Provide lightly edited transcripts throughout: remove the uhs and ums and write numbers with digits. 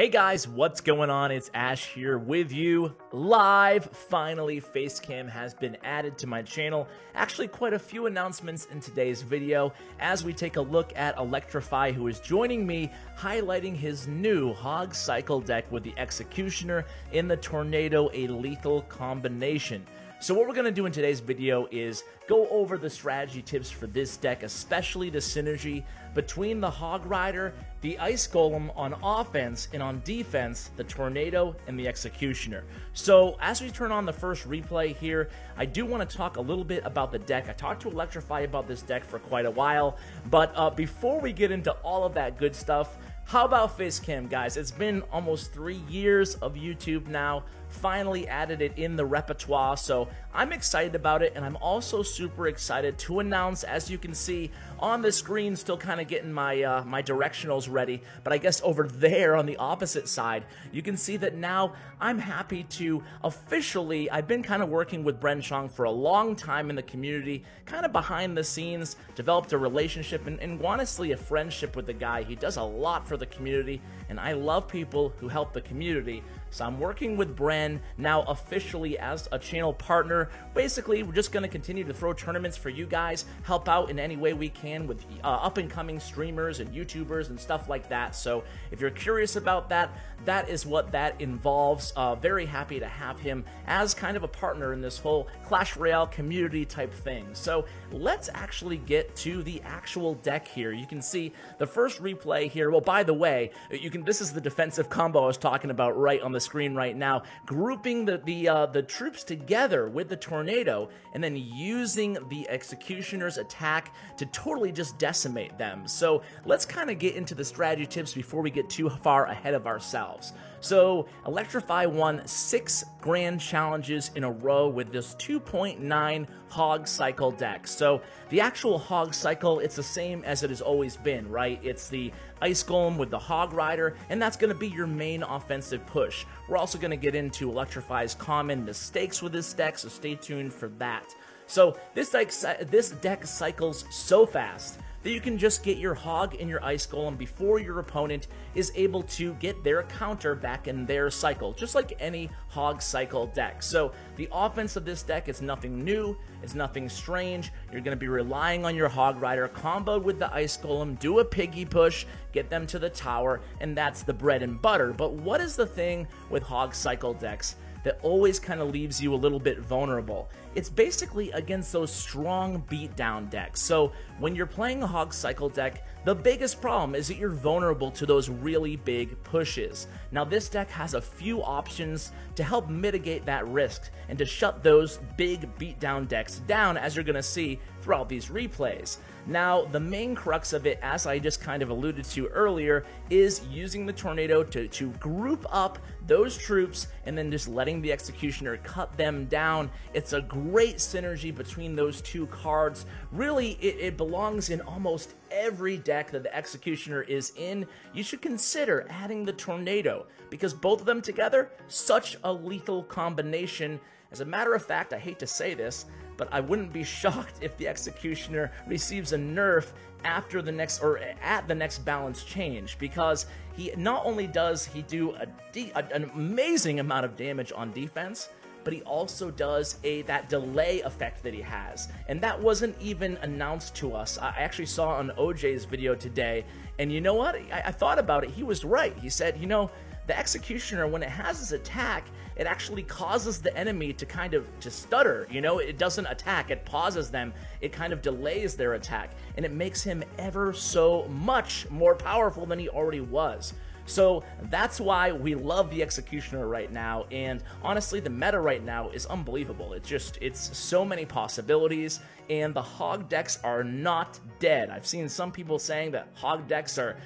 Hey guys, what's going on? It's Ash here with you live. Finally, Facecam has been added to my channel. Actually, quite a few announcements in today's video as we take a look at Electrify, who is joining me, highlighting his new Hog Cycle deck with the Executioner in the Tornado, a lethal combination. So what we're going to do in today's video is go over the strategy tips for this deck, especially the synergy between the Hog Rider, the Ice Golem on offense, and on defense, the Tornado and the Executioner. So as we turn on the first replay here, I do want to talk a little bit about the deck. I talked to Electrify about this deck for quite a while, but before we get into all of that good stuff, how about Facecam, guys? It's been almost 3 years of YouTube now. Finally added it in the repertoire, so I'm excited about it, and I'm also super excited to announce, as you can see on the screen, still kind of getting my my directionals ready, but I guess over there on the opposite side, you can see that now I'm happy to officially, I've been kind of working with Bren Chong for a long time in the community, kind of behind the scenes, developed a relationship and honestly a friendship with the guy. He does a lot for the community, and I love people who help the community. So I'm working with Bren now officially as a channel partner. Basically, we're just going to continue to throw tournaments for you guys, help out in any way we can with up-and-coming streamers and YouTubers and stuff like that. So if you're curious about that, that is what that involves. Very happy to have him as kind of a partner in this whole Clash Royale community type thing. So let's actually get to the actual deck here. You can see the first replay here. Well, by the way, this is the defensive combo I was talking about right on the screen right now, grouping the troops together with the Tornado and then using the Executioner's attack to totally just decimate them. So let's kind of get into the strategy tips before we get too far ahead of ourselves. So Electrify won 6 grand challenges in a row with this 2.9 Hog Cycle deck. So the actual Hog Cycle, it's the same as it has always been, right? It's the Ice Golem with the Hog Rider, and that's going to be your main offensive push. We're also going to get into Electrify's common mistakes with this deck, so stay tuned for that. So this deck cycles so fast that you can just get your Hog and your Ice Golem before your opponent is able to get their counter back in their cycle, just like any Hog Cycle deck. So the offense of this deck is nothing new, it's nothing strange. You're going to be relying on your Hog Rider comboed with the Ice Golem, do a piggy push, get them to the tower, and that's the bread and butter. But what is the thing with Hog Cycle decks that always kind of leaves you a little bit vulnerable? It's basically against those strong beatdown decks. So when you're playing a Hog Cycle deck, the biggest problem is that you're vulnerable to those really big pushes. Now this deck has a few options to help mitigate that risk and to shut those big beatdown decks down, as you're going to see throughout these replays. Now the main crux of it, as I just kind of alluded to earlier, is using the Tornado to group up those troops and then just letting the Executioner cut them down. It's a great synergy between those two cards. Really, it belongs in almost every deck that the Executioner is in. You should consider adding the Tornado because both of them together, such a lethal combination. As a matter of fact, I hate to say this, but I wouldn't be shocked if the Executioner receives a nerf after the next, or at the next balance change, because he not only does he do an amazing amount of damage on defense, but he also does that delay effect that he has, and that wasn't even announced to us. I actually saw on OJ's video today, and you know what? I thought about it. He was right. He said, you know, the Executioner, when it has his attack, it actually causes the enemy to kind of stutter. You know, it doesn't attack, it pauses them, it kind of delays their attack, and it makes him ever so much more powerful than he already was. So that's why we love the Executioner right now, and honestly, the meta right now is unbelievable. It's so many possibilities, and the Hog decks are not dead. I've seen some people saying that Hog decks are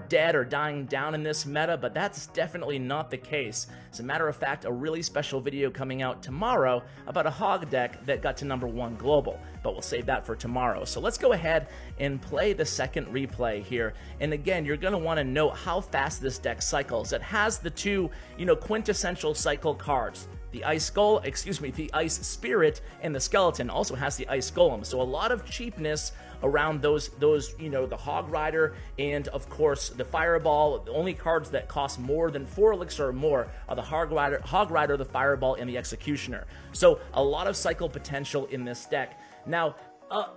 dead or dying down in this meta, but that's definitely not the case. As a matter of fact, a really special video coming out tomorrow about a Hog deck that got to #1 global, but we'll save that for tomorrow. So let's go ahead and play the second replay here. And again, you're going to want to note how fast this deck cycles. It has the two, quintessential cycle cards, the Ice Golem, the Ice Spirit, and the Skeleton also has the Ice Golem. So a lot of cheapness around those, you know, the Hog Rider and of course the Fireball. The only cards that cost more than 4 elixir or more are the Hog Rider, the Fireball, and the Executioner. So a lot of cycle potential in this deck. Now,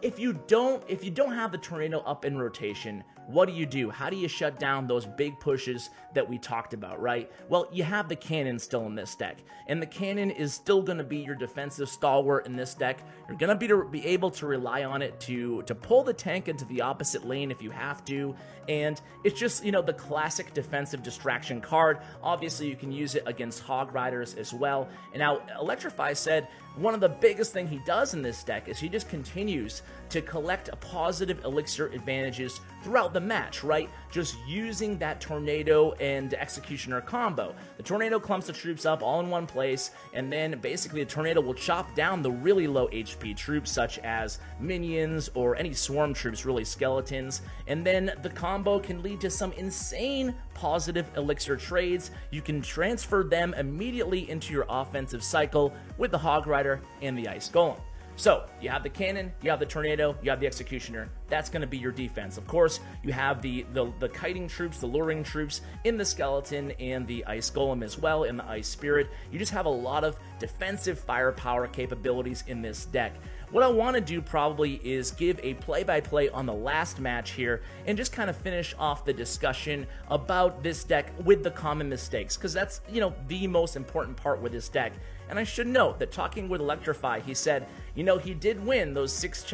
if you don't have the Tornado up in rotation, what do? How do you shut down those big pushes that we talked about, right? Well, you have the Cannon still in this deck, and the Cannon is still going to be your defensive stalwart in this deck. You're going to be able to rely on it to pull the tank into the opposite lane if you have to, and it's just, you know, the classic defensive distraction card. Obviously, you can use it against Hog Riders as well. And now, Electrify said one of the biggest thing he does in this deck is he just continues to collect a positive elixir advantages throughout the match, right? Just using that Tornado and Executioner combo. The Tornado clumps the troops up all in one place, and then basically the Tornado will chop down the really low HP troops such as minions or any swarm troops, really skeletons, and then the combo can lead to some insane positive elixir trades. You can transfer them immediately into your offensive cycle with the Hog Rider and the Ice Golem. So, you have the Cannon, you have the Tornado, you have the Executioner. That's going to be your defense. Of course, you have the kiting troops, the luring troops in the Skeleton and the Ice Golem as well, and the Ice Spirit. You just have a lot of defensive firepower capabilities in this deck. What I want to do probably is give a play-by-play on the last match here and just kind of finish off the discussion about this deck with the common mistakes, because that's, you know, the most important part with this deck. And I should note that talking with Electrify, he said, you know, he did win those 6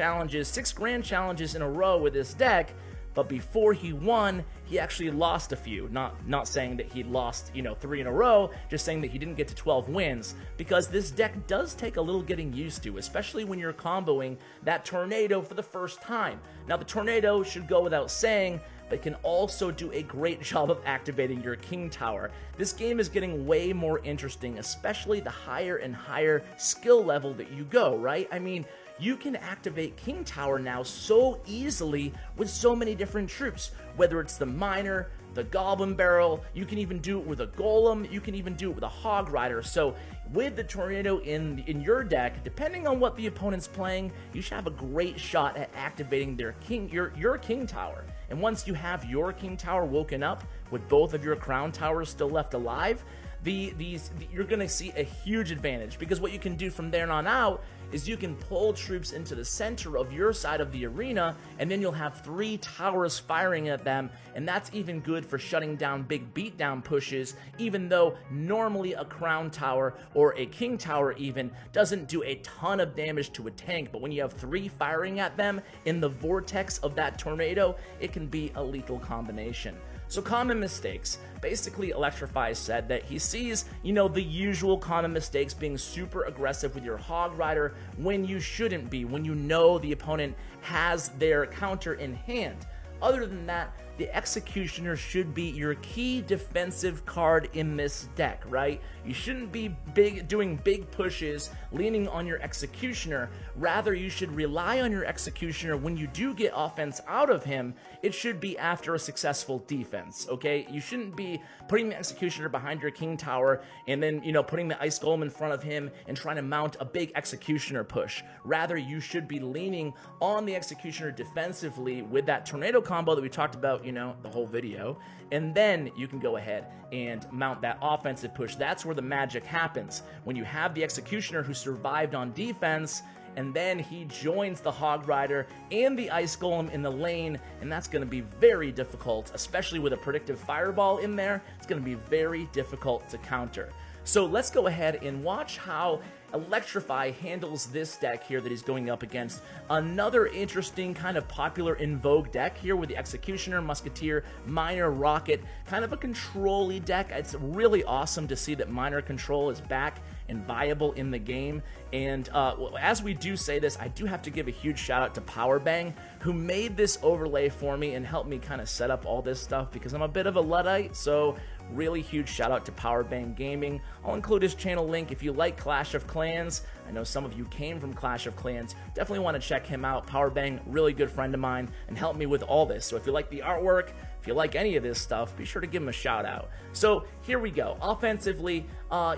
grand challenges in a row with this deck, but before he won, he actually lost a few. Not saying that he lost, you know, 3 in a row, just saying that he didn't get to 12 wins, because this deck does take a little getting used to, especially when you're comboing that Tornado for the first time. Now, the Tornado should go without saying, but can also do a great job of activating your King Tower. This game is getting way more interesting, especially the higher and higher skill level that you go, right? I mean, you can activate King Tower now so easily with so many different troops, whether it's the Miner, the Goblin Barrel, you can even do it with a Golem, you can even do it with a Hog Rider. So with the Tornado in your deck, depending on what the opponent's playing, you should have a great shot at activating their your King Tower. And once you have your King Tower woken up with both of your Crown Towers still left alive, you're going to see a huge advantage, because what you can do from there on out is you can pull troops into the center of your side of the arena, and then you'll have 3 towers firing at them, and that's even good for shutting down big beatdown pushes, even though normally a Crown Tower or a King Tower even doesn't do a ton of damage to a tank, but when you have 3 firing at them in the vortex of that Tornado, it can be a lethal combination. So common mistakes. Basically, Electrify said that he sees, you know, the usual common mistakes, being super aggressive with your Hog Rider when you shouldn't be, when you know the opponent has their counter in hand. Other than that, the Executioner should be your key defensive card in this deck, right? You shouldn't be doing big pushes, leaning on your Executioner. Rather, you should rely on your Executioner when you do get offense out of him. It should be after a successful defense, okay? You shouldn't be putting the Executioner behind your King Tower and then, you know, putting the Ice Golem in front of him and trying to mount a big Executioner push. Rather, you should be leaning on the Executioner defensively with that Tornado combo that we talked about, you know, the whole video, and then you can go ahead and mount that offensive push. That's where the magic happens, when you have the Executioner who survived on defense, and then he joins the Hog Rider and the Ice Golem in the lane, and that's going to be very difficult, especially with a predictive Fireball in there. It's going to be very difficult to counter. So let's go ahead and watch how Electrify handles this deck here that he's going up against. Another interesting, kind of popular in vogue deck here with the Executioner, Musketeer, Miner, Rocket, kind of a control-y deck. It's really awesome to see that Miner control is back and viable in the game. And as we do say this, I do have to give a huge shout out to Powerbang, who made this overlay for me and helped me kind of set up all this stuff, because I'm a bit of a Luddite. So really huge shout out to Powerbang Gaming. I'll include his channel link if you like Clash of Clans. I know some of you came from Clash of Clans. Definitely want to check him out. Powerbang, really good friend of mine, and helped me with all this. So if you like the artwork, if If you like any of this stuff, be sure to give him a shout out. So here we go. Offensively,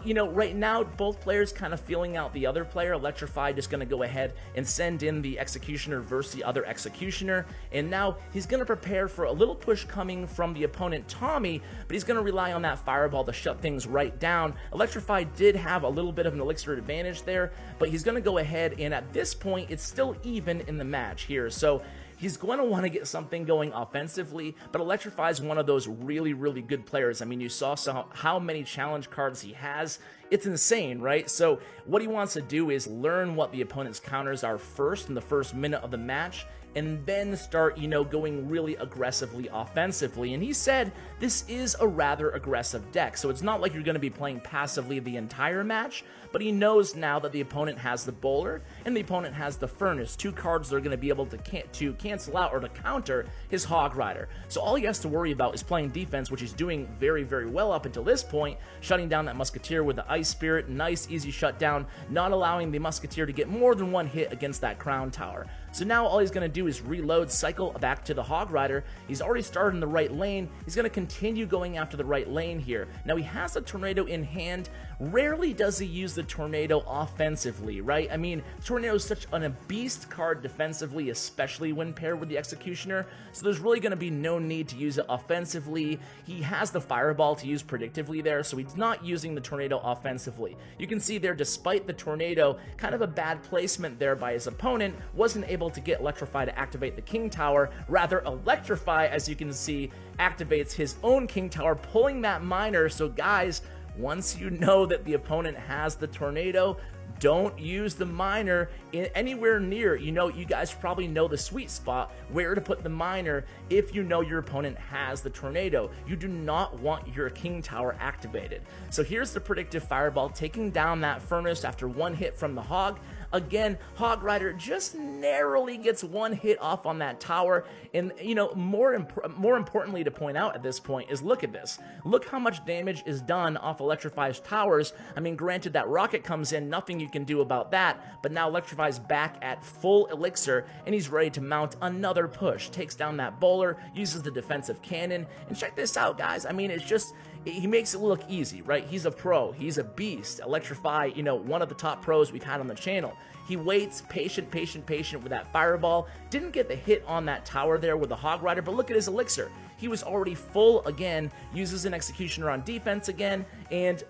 you know, right now both players kind of feeling out the other player. Electrify just going to go ahead and send in the Executioner versus the other Executioner, and now he's going to prepare for a little push coming from the opponent Tommy, but he's going to rely on that Fireball to shut things right down. Electrify did have a little bit of an elixir advantage there, but he's going to go ahead, and at this point it's still even in the match here. So he's going to want to get something going offensively, but Electrify is one of those really, really good players. I mean, you saw how many challenge cards he has. It's insane, right? So what he wants to do is learn what the opponent's counters are first in the first minute of the match, and then start, you know, going really aggressively offensively. And he said this is a rather aggressive deck, so it's not like you're going to be playing passively the entire match, but he knows now that the opponent has the Bowler and the opponent has the Furnace, two cards that are going to be able to cancel out or to counter his Hog Rider. So all he has to worry about is playing defense, which he's doing very, very well up until this point, shutting down that Musketeer with the Ice Spirit. Nice, easy shutdown, not allowing the Musketeer to get more than one hit against that Crown Tower. So now all he's going to do is reload, cycle back to the Hog Rider. He's already started in the right lane. He's going to continue going after the right lane here. Now he has a Tornado in hand. Rarely does he use the Tornado offensively, right? I mean, Tornado is such a beast card defensively, especially when paired with the Executioner, so there's really going to be no need to use it offensively. He has the Fireball to use predictively there, so he's not using the Tornado offensively. You can see there, despite the Tornado, kind of a bad placement there by his opponent, wasn't able to get Electrify to activate the King Tower. Rather, Electrify, as you can see, activates his own King Tower, pulling that Miner. So guys, once you know that the opponent has the Tornado, don't use the Miner anywhere near, you know, you guys probably know the sweet spot where to put the Miner if you know your opponent has the Tornado. You do not want your King Tower activated. So here's the predictive Fireball taking down that Furnace after one hit from the Hog. Again, Hog Rider just narrowly gets one hit off on that tower, and you know, more importantly to point out at this point is look at this. Look how much damage is done off Electrify's towers. I mean, granted that rocket comes in, nothing you can do about that, but now Electrify's back at full elixir, and he's ready to mount another push. Takes down that Bowler, uses the defensive cannon, and check this out, guys. I mean, it's just, he makes it look easy, right? He's a pro. He's a beast. Electrify, you know, one of the top pros we've had on the channel. He waits, patient with that Fireball. Didn't get the hit on that tower there with the Hog Rider, but look at his elixir. He was already full again, uses an Executioner on defense again, and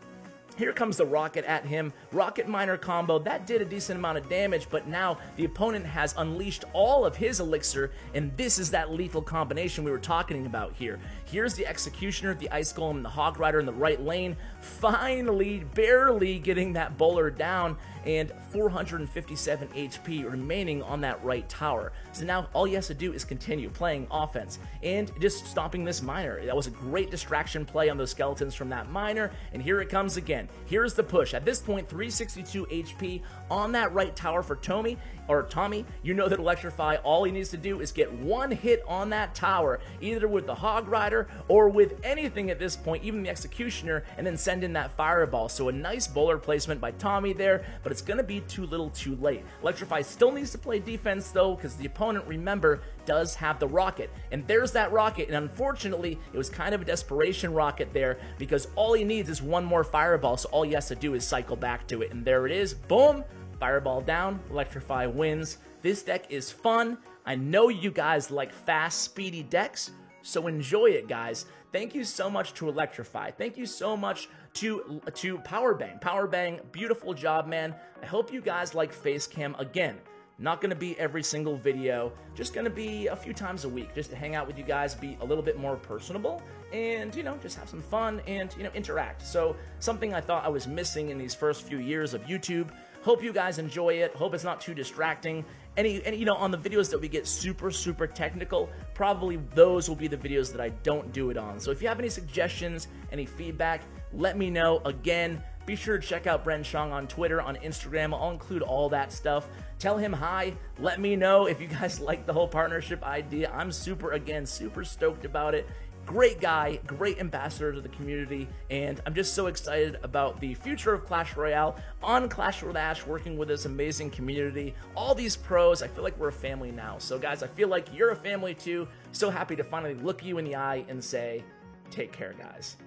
here comes the rocket at him. Rocket Miner combo, that did a decent amount of damage, but now the opponent has unleashed all of his elixir, and this is that lethal combination we were talking about here. Here's the Executioner, the Ice Golem, and the Hog Rider in the right lane, finally, barely getting that Bowler down, and 457 HP remaining on that right tower. So now all he has to do is continue playing offense and just stomping this Miner. That was a great distraction play on those skeletons from that Miner, and here it comes again. Here's the push. At this point, 362 HP on that right tower for Tommy. You know that Electrify, all he needs to do is get one hit on that tower, either with the Hog Rider or with anything at this point, even the Executioner, and then send in that Fireball. So a nice Bowler placement by Tommy there, but it's going to be too little too late. Electrify still needs to play defense though, because the opponent, remember, does have the rocket. And there's that rocket, and unfortunately, it was kind of a desperation rocket there, because all he needs is one more Fireball, so all he has to do is cycle back to it. And there it is. Boom! Fireball down, Electrify wins. This deck is fun. I know you guys like fast, speedy decks, so enjoy it, guys. Thank you so much to Electrify. Thank you so much to Powerbang. Powerbang, beautiful job, man. I hope you guys like Facecam again. Not going to be every single video, just going to be a few times a week, just to hang out with you guys, be a little bit more personable, and, you know, just have some fun and, you know, interact. So, something I thought I was missing in these first few years of YouTube. Hope you guys enjoy it. Hope it's not too distracting. Any you know, on the videos that we get super technical, probably those will be the videos that I don't do it on. So if you have any suggestions, any feedback, let me know. Again, be sure to check out Bren Shong on Twitter, on Instagram. I'll include all that stuff. Tell him hi. Let me know if you guys like the whole partnership idea. I'm super stoked about it. Great guy, great ambassador to the community, and I'm just so excited about the future of Clash Royale on Clash with Ash, working with this amazing community. All these pros, I feel like we're a family now. So guys, I feel like you're a family too. So happy to finally look you in the eye and say, take care, guys.